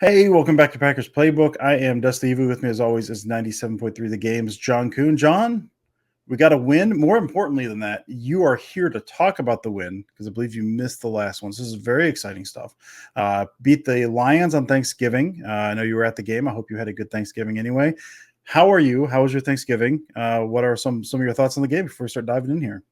Hey, welcome back to Packers Playbook. I am Dusty Evu. With me, as always, is 97.3 The Game's John Kuhn. John, we got a win. More importantly than that, you are here to talk about the win because I believe you missed the last one. So this is very exciting stuff. Beat the Lions on Thanksgiving. I know you were at the game. I hope you had a good Thanksgiving anyway. How are you? How was your Thanksgiving? What are some of your thoughts on the game before we start diving in here?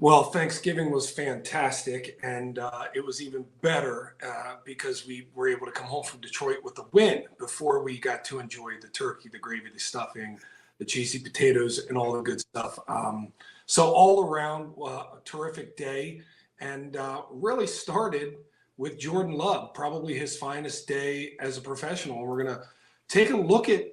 Well, Thanksgiving was fantastic, and it was even better because we were able to come home from Detroit with a win before we got to enjoy the turkey, the gravy, the stuffing, the cheesy potatoes, and all the good stuff. So all around, a terrific day, and really started with Jordan Love, probably his finest day as a professional. We're going to take a look at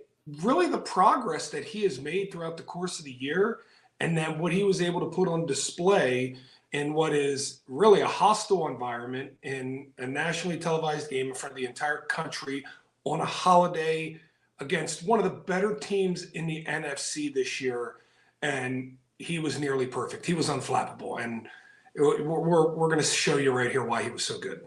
really the progress that he has made throughout the course of the year and then what he was able to put on display in what is really a hostile environment in a nationally televised game in front of the entire country on a holiday against one of the better teams in the NFC this year. And he was nearly perfect. He was unflappable. And we're going to show you right here why he was so good.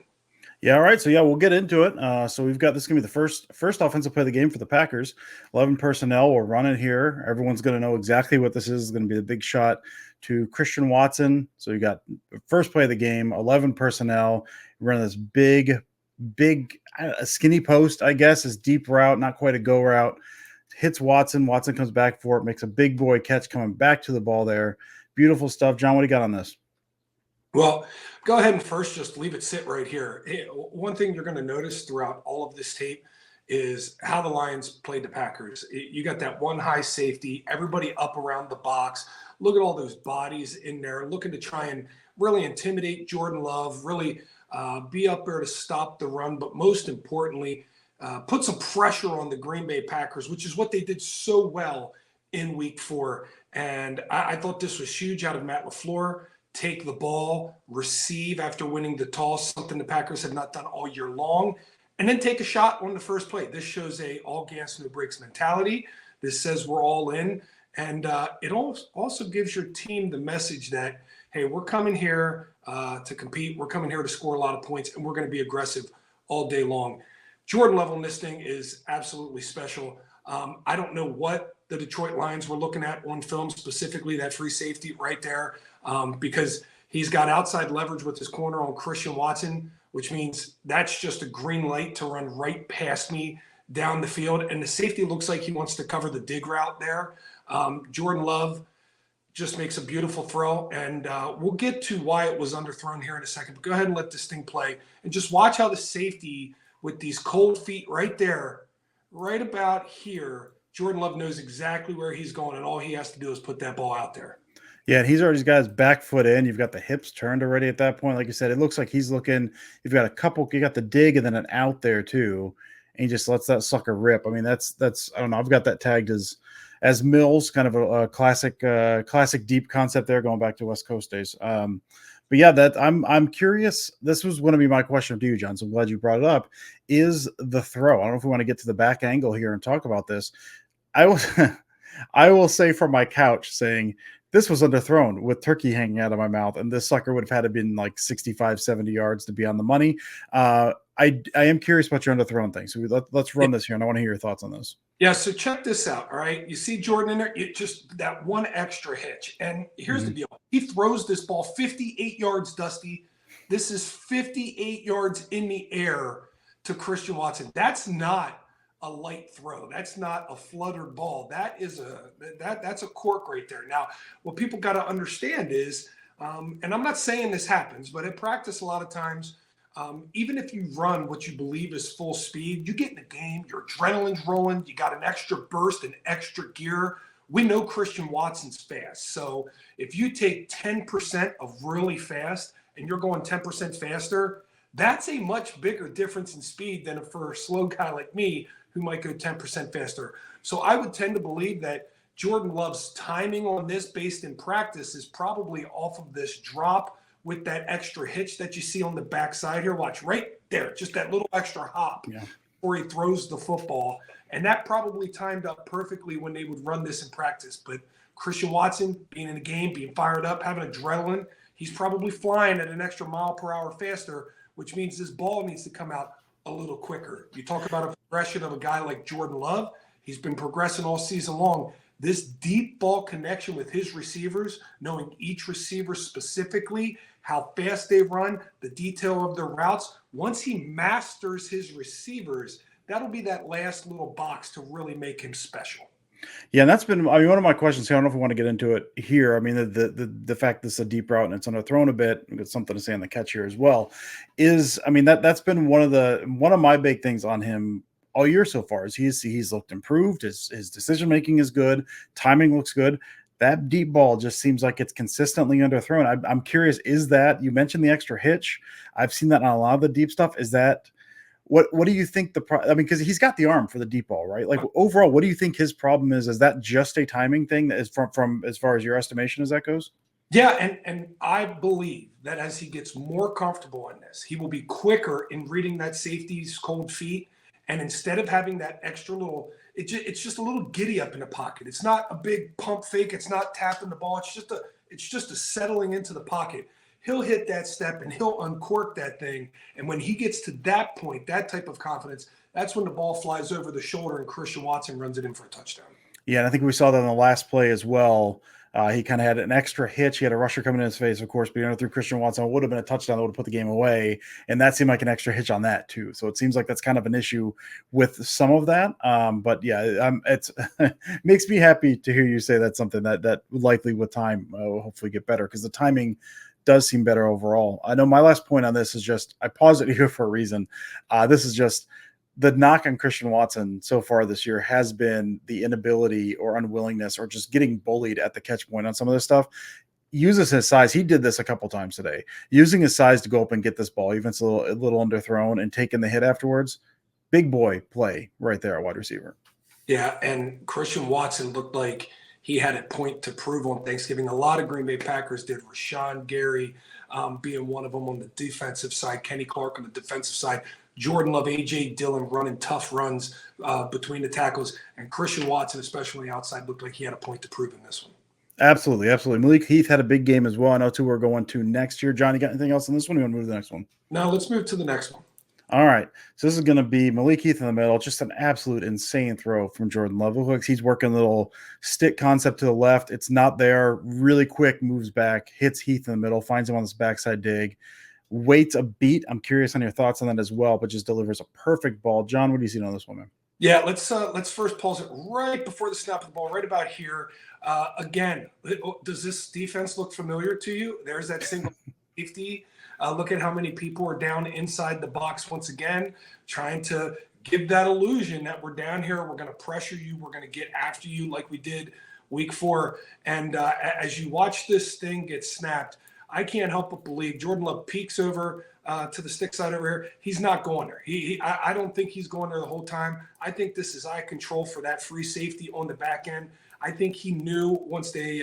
Yeah, all right. So yeah, we'll get into it. So we've got this gonna be the first offensive play of the game for the Packers. 11 personnel. We'll run it here. Everyone's gonna know exactly what this is. It's gonna be the big shot to Christian Watson. So you got the first play of the game, 11 personnel. Run this big skinny post, I guess, is deep route, not quite a go route. Hits Watson. Watson comes back for it, makes a big boy catch coming back to the ball there. Beautiful stuff. John, what do you got on this? Well, go ahead and first just leave it sit right here. One thing you're going to notice throughout all of this tape is how the Lions played the Packers. You got that one high safety, everybody up around the box. Look at all those bodies in there looking to try and really intimidate Jordan Love, really be up there to stop the run, but most importantly, put some pressure on the Green Bay Packers, which is what they did so well in week 4. And I thought this was huge out of Matt LaFleur. Take the ball, receive after winning the toss, something the Packers have not done all year long, and then take a shot on the first play. This shows a all gas, no breaks mentality. This says we're all in. And it also gives your team the message that, hey, we're coming here to compete. We're coming here to score a lot of points, and we're going to be aggressive all day long. Jordan Love on this thing is absolutely special. I don't know what the Detroit Lions were looking at on film, specifically that free safety right there, because he's got outside leverage with his corner on Christian Watson, which means that's just a green light to run right past me down the field. And the safety looks like he wants to cover the dig route there. Jordan Love just makes a beautiful throw. And we'll get to why it was underthrown here in a second. But go ahead and let this thing play. And just watch how the safety with these cold feet right there, right about here, Jordan Love knows exactly where he's going, and all he has to do is put that ball out there. Yeah, and he's already got his back foot in. You've got the hips turned already at that point. Like you said, it looks like he's looking. You've got you got the dig and then an out there too, and he just lets that sucker rip. I mean, that's I don't know. I've got that tagged as Mills, kind of a classic deep concept there, going back to West Coast days. But yeah, that I'm curious. This was going to be my question to you, John. So I'm glad you brought it up. Is the throw? I don't know if we want to get to the back angle here and talk about this. I will I will say from my couch saying this was underthrown with turkey hanging out of my mouth, and this sucker would have had to been like 65, 70 yards to be on the money. I am curious about your underthrown thing. So let's run this here, and I want to hear your thoughts on this. Yeah, so check this out, all right? You see Jordan in there, just that one extra hitch. And here's the deal. He throws this ball 58 yards, Dusty. This is 58 yards in the air to Christian Watson. That's not a light throw. That's not a fluttered ball. That's a cork right there. Now, what people got to understand is, and I'm not saying this happens, but at practice a lot of times, even if you run what you believe is full speed, you get in the game, your adrenaline's rolling, you got an extra burst, an extra gear. We know Christian Watson's fast. So if you take 10% of really fast and you're going 10% faster, that's a much bigger difference in speed than for a slow guy like me who might go 10% faster. So I would tend to believe that Jordan Love's timing on this based in practice is probably off of this drop with that extra hitch that you see on the backside here. Watch right there, just that little extra hop before he throws the football. And that probably timed up perfectly when they would run this in practice. But Christian Watson, being in the game, being fired up, having adrenaline, he's probably flying at an extra mile per hour faster, which means this ball needs to come out a little quicker. You talk about a progression of a guy like Jordan Love. He's been progressing all season long. This deep ball connection with his receivers, knowing each receiver specifically, how fast they run, the detail of their routes. Once he masters his receivers, that'll be that last little box to really make him special. Yeah, and that's been, I mean, one of my questions here. I don't know if we want to get into it here. I mean, the fact this is a deep route and it's underthrown a bit, we've got something to say on the catch here as well, is, I mean, that's been one of my big things on him all year so far. Is he's looked improved. His decision making is good. Timing looks good. That deep ball just seems like it's consistently underthrown. I'm curious, is that, you mentioned the extra hitch? I've seen that on a lot of the deep stuff. Is that, what do you think I mean, because he's got the arm for the deep ball, right? Like overall, what do you think his problem is? Is that just a timing thing that is from as far as your estimation as that goes? Yeah, and I believe that as he gets more comfortable in this, he will be quicker in reading that safety's cold feet. And instead of having that extra little, it's just a little giddy up in the pocket. It's not a big pump fake. It's not tapping the ball. It's just a settling into the pocket. He'll hit that step and he'll uncork that thing. And when he gets to that point, that type of confidence, that's when the ball flies over the shoulder and Christian Watson runs it in for a touchdown. Yeah, and I think we saw that in the last play as well. He kind of had an extra hitch. He had a rusher coming in his face, of course, but through Christian Watson. It would have been a touchdown that would have put the game away. And that seemed like an extra hitch on that, too. So it seems like that's kind of an issue with some of that. But yeah, it's makes me happy to hear you say that's something that likely with time will hopefully get better, because the timing does seem better overall. I know my last point on this is just, I paused it here for a reason. This is just, the knock on Christian Watson so far this year has been the inability or unwillingness or just getting bullied at the catch point on some of this stuff. Uses his size. He did this a couple times today, using his size to go up and get this ball, even if it's a little underthrown, and taking the hit afterwards. Big boy play right there at wide receiver. Yeah, and Christian Watson looked like he had a point to prove on Thanksgiving. A lot of Green Bay Packers did. Rashawn Gary being one of them on the defensive side, Kenny Clark on the defensive side, Jordan Love, A.J. Dillon running tough runs between the tackles, and Christian Watson, especially on the outside, looked like he had a point to prove in this one. Absolutely, absolutely. Malik Heath had a big game as well. I know, too, we're going to next year. John, you got anything else on this one? Or you want to move to the next one? Now let's move to the next one. All right. So this is going to be Malik Heath in the middle. Just an absolute insane throw from Jordan Love. Looks like he's working a little stick concept to the left. It's not there. Really quick, moves back, hits Heath in the middle, finds him on this backside dig. Waits a beat. I'm curious on your thoughts on that as well, but just delivers a perfect ball. John, what do you see on this one, man? Yeah, let's first pause it right before the snap of the ball, right about here. Again, does this defense look familiar to you? There's that single safety. Look at how many people are down inside the box once again, trying to give that illusion that we're down here, we're going to pressure you, we're going to get after you like we did week 4. And as you watch this thing get snapped, I can't help but believe Jordan Love peeks over to the stick side over here. He's not going there. I don't think he's going there the whole time. I think this is eye control for that free safety on the back end. I think he knew once they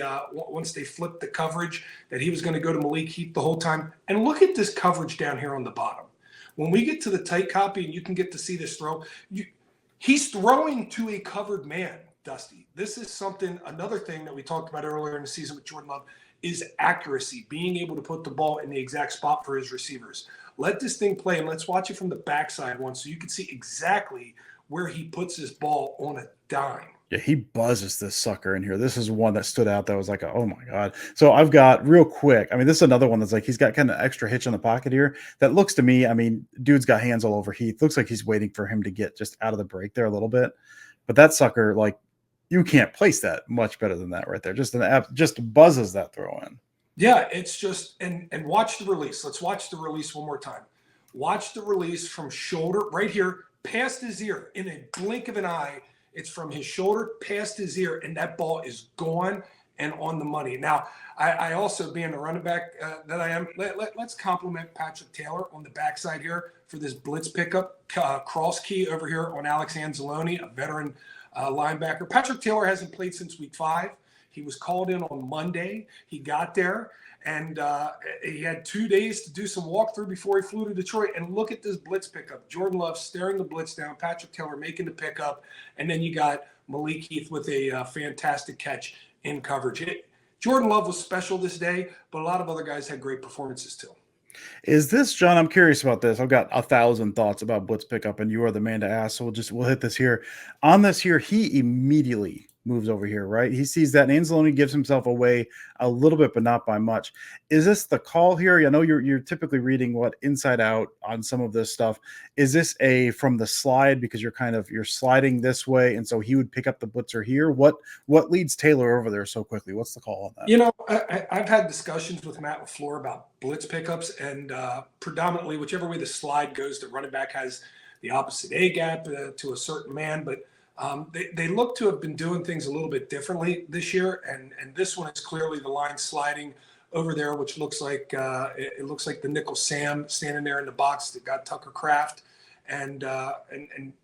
flipped the coverage that he was going to go to Malik Heath the whole time. And look at this coverage down here on the bottom. When we get to the tight copy and you can get to see this throw, he's throwing to a covered man, Dusty. This is another thing that we talked about earlier in the season with Jordan Love is accuracy, being able to put the ball in the exact spot for his receivers. Let this thing play, and let's watch it from the backside once so you can see exactly where he puts his ball on a dime. Yeah, he buzzes this sucker in here. This is one that stood out that was like, oh my God. So I've got real quick. I mean, this is another one that's like, he's got kind of extra hitch in the pocket here. That looks to me, I mean, dude's got hands all over Heath. Looks like he's waiting for him to get just out of the break there a little bit. But that sucker, like, you can't place that much better than that right there. Just buzzes that throw in. Yeah, it's just, and watch the release. Let's watch the release one more time. Watch the release from shoulder right here, past his ear. In a blink of an eye, it's from his shoulder past his ear, and that ball is gone and on the money. Now, I also, being the running back that I am, let's compliment Patrick Taylor on the backside here for this blitz pickup, cross key over here on Alex Anzalone, a veteran linebacker. Patrick Taylor hasn't played since week 5. He was called in on Monday. He got there, and he had 2 days to do some walkthrough before he flew to Detroit. And look at this blitz pickup. Jordan Love staring the blitz down, Patrick Taylor making the pickup, and then you got Malik Heath with a fantastic catch in coverage. Jordan Love was special this day, but a lot of other guys had great performances too. Is this, John? I'm curious about this. I've got 1,000 thoughts about blitz pickup, and you are the man to ask. So we'll hit this here. On this here, he immediately moves over here, right? He sees that, and Anzalone gives himself away a little bit, but not by much. Is this the call here? I know you're typically reading what inside out on some of this stuff. Is this a from the slide because you're sliding this way, and so he would pick up the blitzer here? What leads Taylor over there so quickly? What's the call on that? I've had discussions with Matt LaFleur about blitz pickups, and predominantly, whichever way the slide goes, the running back has the opposite A gap to a certain man. But they look to have been doing things a little bit differently this year, and this one is clearly the line sliding over there, which looks like it looks like the nickel Sam standing there in the box that got Tucker Kraft, and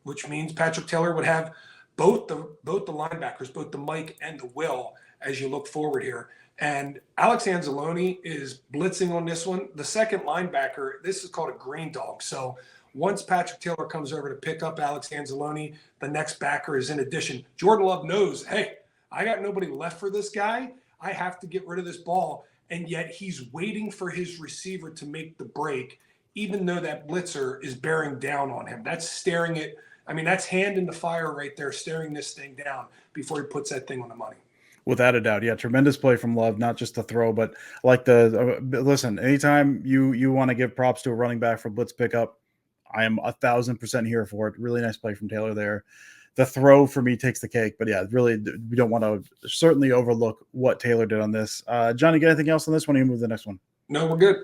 which means Patrick Taylor would have both the linebackers, both the Mike and the Will, as you look forward here. And Alex Anzalone is blitzing on this one. The second linebacker, this is called a green dog. So once Patrick Taylor comes over to pick up Alex Anzalone, the next backer is in addition. Jordan Love knows, hey, I got nobody left for this guy. I have to get rid of this ball. And yet he's waiting for his receiver to make the break, even though that blitzer is bearing down on him. That's staring it. I mean, that's hand in the fire right there, staring this thing down before he puts that thing on the money. Without a doubt, yeah, tremendous play from Love, not just the throw, but like listen. Anytime you want to give props to a running back for blitz pickup, I am 1,000% here for it. Really nice play from Taylor there. The throw for me takes the cake, but yeah, really we don't want to certainly overlook what Taylor did on this. Johnny, got anything else on this one? You move to the next one. No, we're good.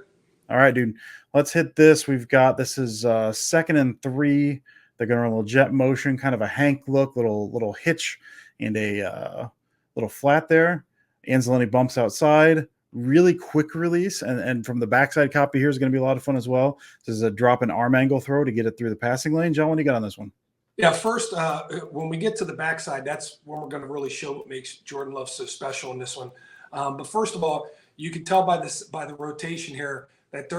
All right, dude. Let's hit this. This is 2nd and 3. They're going to run a little jet motion, kind of a Hank look, little hitch, and a little flat there. Anzalone bumps outside. Really quick release, and from the backside copy here is going to be a lot of fun as well. This is a drop and arm angle throw to get it through the passing lane. John, what do you got on this one? Yeah, first, when we get to the backside, that's when we're going to really show what makes Jordan Love so special in this one. But first of all, you can tell by the rotation here that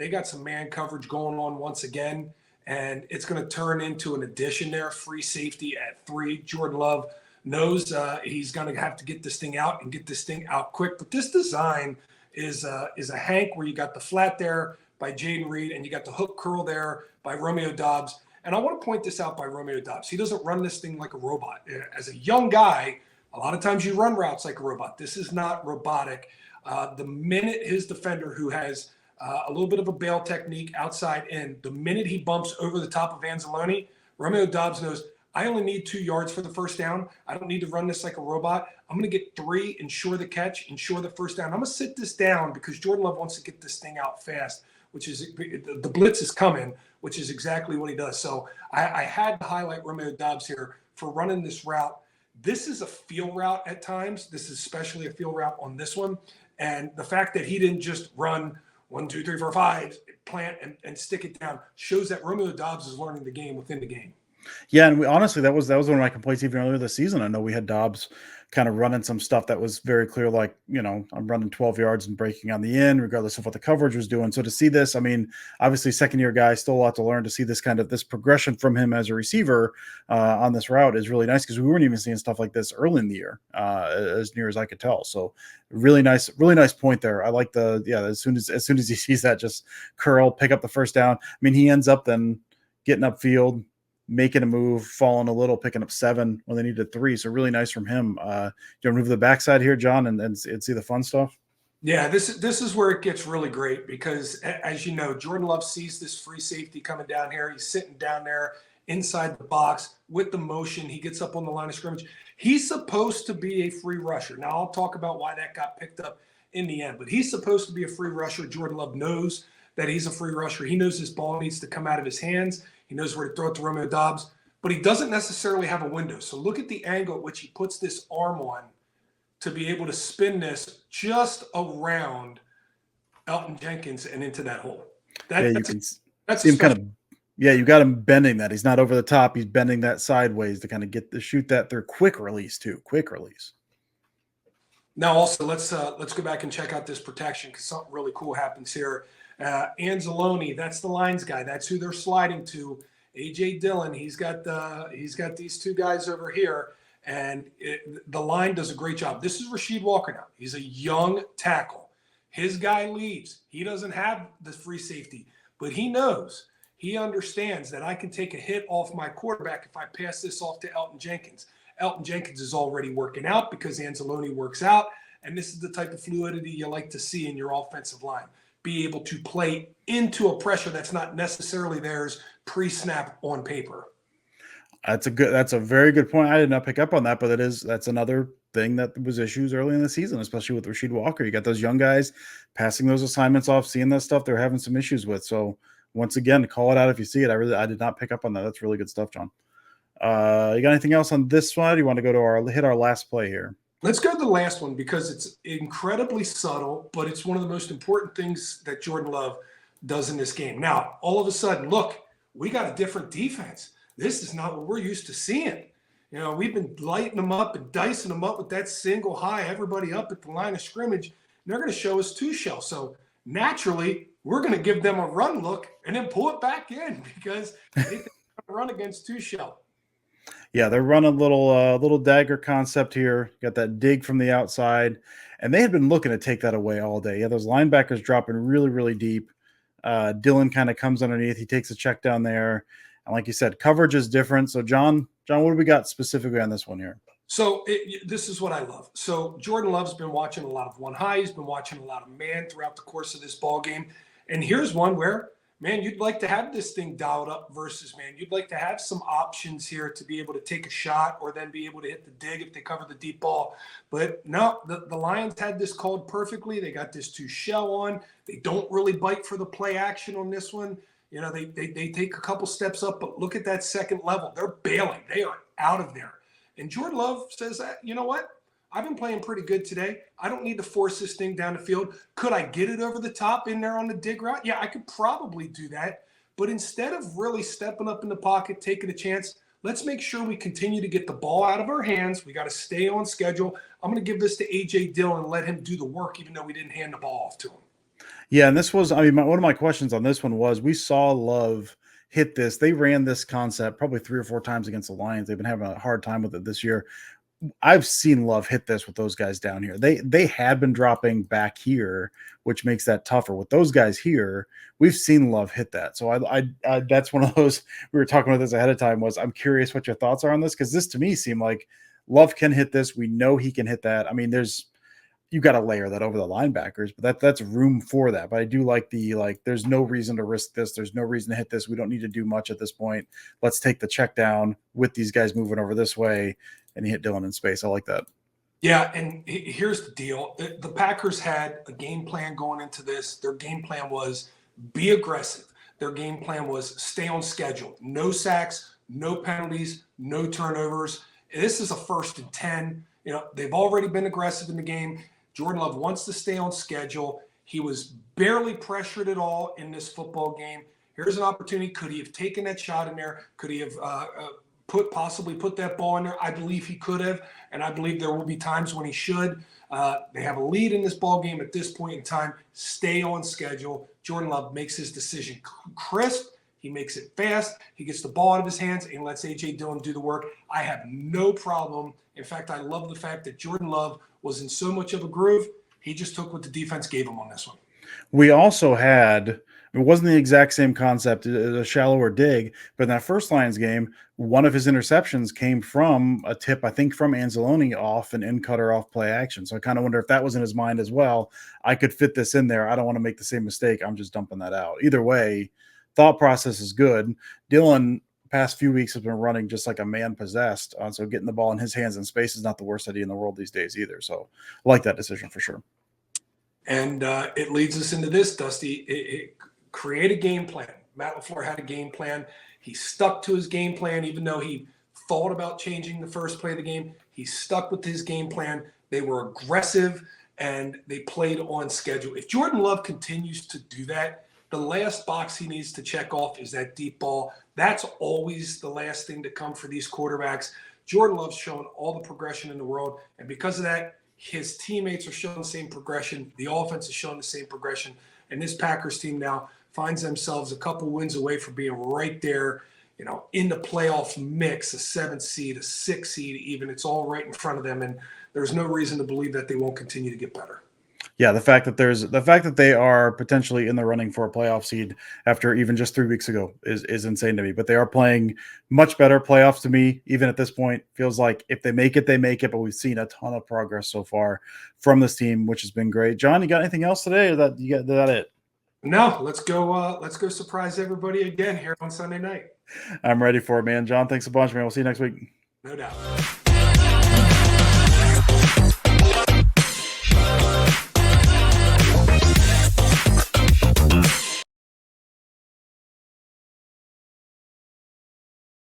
they got some man coverage going on once again, and it's going to turn into an addition there. Free safety at 3. Jordan Love knows he's going to have to get this thing out and get this thing out quick. But this design is a Hank where you got the flat there by Jaden Reed, and you got the hook curl there by Romeo Doubs. And I want to point this out by Romeo Doubs. He doesn't run this thing like a robot. As a young guy, a lot of times you run routes like a robot. This is not robotic. The minute his defender, who has a little bit of a bail technique outside in, the minute he bumps over the top of Anzalone, Romeo Doubs knows, I only need 2 yards for the first down. I don't need to run this like a robot. I'm going to get 3, ensure the catch, ensure the first down. I'm going to sit this down because Jordan Love wants to get this thing out fast, which is the blitz is coming, which is exactly what he does. So I had to highlight Romeo Doubs here for running this route. This is a feel route at times. This is especially a feel route on this one. And the fact that he didn't just run 1, 2, 3, 4, 5, plant and stick it down shows that Romeo Doubs is learning the game within the game. Yeah, and honestly, that was one of my complaints even earlier this season. I know we had Dobbs kind of running some stuff that was very clear, like, I'm running 12 yards and breaking on the end, regardless of what the coverage was doing. So to see this, I mean, obviously second-year guy, still a lot to learn. To see this progression from him as a receiver on this route is really nice because we weren't even seeing stuff like this early in the year, as near as I could tell. So really nice point there. I like as soon as he sees that, just curl, pick up the first down. I mean, he ends up then getting upfield, making a move, falling a little, picking up 7 when they needed 3. So really nice from him. Do you want to move to the backside here, John, and see the fun stuff? Yeah, this is where it gets really great because, as you know, Jordan Love sees this free safety coming down here. He's sitting down there inside the box with the motion. He gets up on the line of scrimmage. He's supposed to be a free rusher. Now, I'll talk about why that got picked up in the end, but he's supposed to be a free rusher. Jordan Love knows that he's a free rusher. He knows this ball needs to come out of his hands. He knows where to throw it to Romeo Doubs, but he doesn't necessarily have a window. So look at the angle at which he puts this arm on to be able to spin this just around Elton Jenkins and into that hole. That's him kind of. Yeah, you got him bending that. He's not over the top. He's bending that sideways to kind of shoot that through. Quick release too. Quick release. Now, also let's go back and check out this protection because something really cool happens here. Anzalone, that's the lines guy. That's who they're sliding to. AJ Dillon, he's got these 2 guys over here, and the line does a great job. This is Rasheed Walker now. He's a young tackle. His guy leaves. He doesn't have the free safety, but he knows, he understands that I can take a hit off my quarterback if I pass this off to Elton Jenkins. Elton Jenkins is already working out because Anzalone works out. And this is the type of fluidity you like to see in your offensive line. Be able to play into a pressure that's not necessarily theirs pre-snap on paper. That's a very good point. I did not pick up on that, but that's another thing that was issues early in the season, especially with Rasheed Walker. You got those young guys passing those assignments off, seeing that stuff they're having some issues with. So once again, call it out if you see it. I did not pick up on that. That's really good stuff, John. You got anything else on this slide? You want to go to hit our last play here? Let's go to the last one because it's incredibly subtle, but it's one of the most important things that Jordan Love does in this game. Now, all of a sudden, look, we got a different defense. This is not what we're used to seeing. You know, we've been lighting them up and dicing them up with that single high, everybody up at the line of scrimmage. And they're going to show us two shell. So naturally, we're going to give them a run look and then pull it back in because they think they're going to run against two shell. Yeah, they're running little dagger concept here. Got that dig from the outside, and they had been looking to take that away all day. Yeah, those linebackers dropping really, really deep. Dylan kind of comes underneath. He takes a check down there, and like you said, coverage is different. So, John, what do we got specifically on this one here? So this is what I love. So Jordan Love's been watching a lot of one high. He's been watching a lot of man throughout the course of this ball game, and here's one where, man, you'd like to have this thing dialed up versus, man, you'd like to have some options here to be able to take a shot or then be able to hit the dig if they cover the deep ball. But no, the Lions had this called perfectly. They got this two shell on. They don't really bite for the play action on this one. You know, they take a couple steps up, but look at that second level. They're bailing. They are out of there. And Jordan Love says, you know what? I've been playing pretty good today. I don't need to force this thing down the field. Could I get it over the top in there on the dig route? Yeah, I could probably do that. But instead of really stepping up in the pocket, taking a chance, let's make sure we continue to get the ball out of our hands. We got to stay on schedule. I'm going to give this to A.J. Dillon and let him do the work, even though we didn't hand the ball off to him. Yeah, and this was, one of my questions on this one was, we saw Love hit this. They ran this concept probably 3 or 4 times against the Lions. They've been having a hard time with it this year. I've seen Love hit this with those guys down here. They had been dropping back here, which makes that tougher. With those guys here, we've seen Love hit that. So I that's one of those, we were talking about this ahead of time, was I'm curious what your thoughts are on this, because this to me seemed like Love can hit this. We know he can hit that. I mean, you got to layer that over the linebackers, but that's room for that. But I do like there's no reason to risk this. There's no reason to hit this. We don't need to do much at this point. Let's take the check down with these guys moving over this way, and he hit Dylan in space. I like that. Yeah, and here's the deal. The Packers had a game plan going into this. Their game plan was be aggressive. Their game plan was stay on schedule. No sacks, no penalties, no turnovers. This is a 1st and 10. You know, they've already been aggressive in the game. Jordan Love wants to stay on schedule. He was barely pressured at all in this football game. Here's an opportunity. Could he have taken that shot in there? Could he have possibly put that ball in there? I believe he could have, and I believe there will be times when he should. They have a lead in this ball game at this point in time. Stay on schedule. Jordan Love makes his decision crisp. He makes it fast. He gets the ball out of his hands and lets A.J. Dillon do the work. I have no problem. In fact, I love the fact that Jordan Love was in so much of a groove. He just took what the defense gave him on this one. We also had, it wasn't the exact same concept, a shallower dig, but in that first Lions game, one of his interceptions came from a tip, I think, from Anzalone off an in cutter off play action. So I kind of wonder if that was in his mind as well. I could fit this in there. I don't want to make the same mistake. I'm just dumping that out. Either way, thought process is good. Dylan, past few weeks, has been running just like a man possessed. So getting the ball in his hands in space is not the worst idea in the world these days either. So I like that decision for sure. And it leads us into this, Dusty. Create a game plan. Matt LaFleur had a game plan. He stuck to his game plan, even though he thought about changing the first play of the game. He stuck with his game plan. They were aggressive, and they played on schedule. If Jordan Love continues to do that, the last box he needs to check off is that deep ball. That's always the last thing to come for these quarterbacks. Jordan Love's shown all the progression in the world, and because of that, his teammates are showing the same progression. The offense is showing the same progression, and this Packers team now finds themselves a couple wins away from being right there, you know, in the playoff mix, a 7th seed, a 6th seed even. It's all right in front of them, and there's no reason to believe that they won't continue to get better. Yeah, the fact that they are potentially in the running for a playoff seed after even just 3 weeks ago is insane to me. But they are playing much better playoffs to me. Even at this point, feels like if they make it, they make it. But we've seen a ton of progress so far from this team, which has been great. John, you got anything else today, or that it? No, let's go. Let's go surprise everybody again here on Sunday night. I'm ready for it, man. John, thanks a bunch, man. We'll see you next week. No doubt.